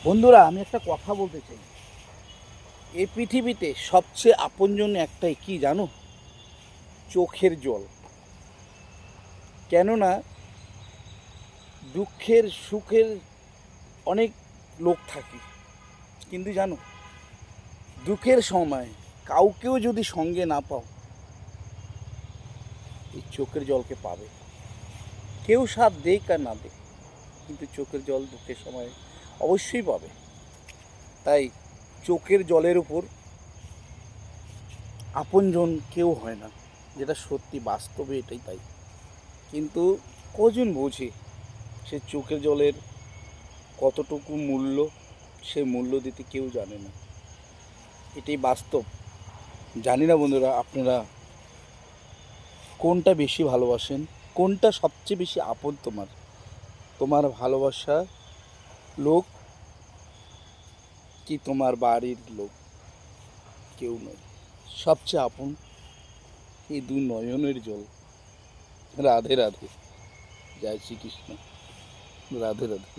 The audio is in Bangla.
বন্ধুরা, আমি একটা কথা বলতে চাই। এই পৃথিবীতে সবচেয়ে আপনজন একটাই, কি জানো? চোখের জল। কেননা দুঃখের সুখের অনেক লোক থাকে, কিন্তু জানো, দুঃখের সময় কাউকেও যদি সঙ্গে না পাও, এই চোখের জলকে পাবে। কেউ সাথ দেখ আর না দেখ, কিন্তু চোখের জল দুঃখের সময় অবশ্যই পাবে। তাই চোখের জলের উপর আপনজন কেউ হয় না, যেটা সত্যি, বাস্তবে এটাই তাই। কিন্তু কজন বোঝে সে চোখের জলের কতটুকু মূল্য, সে মূল্য দিতে কেউ জানে না। এটাই বাস্তব। জানি না বন্ধুরা, আপনারা কোনটা বেশি ভালোবাসেন, কোনটা সবচেয়ে বেশি আপন তোমার, তোমার ভালোবাসা লোক কি তোমার বাড়ির লোক? কেউ নয়। সবচেয়ে আপন এই দু নয়নের জল। রাধে রাধে। জয় শ্রীকৃষ্ণ। রাধে রাধে।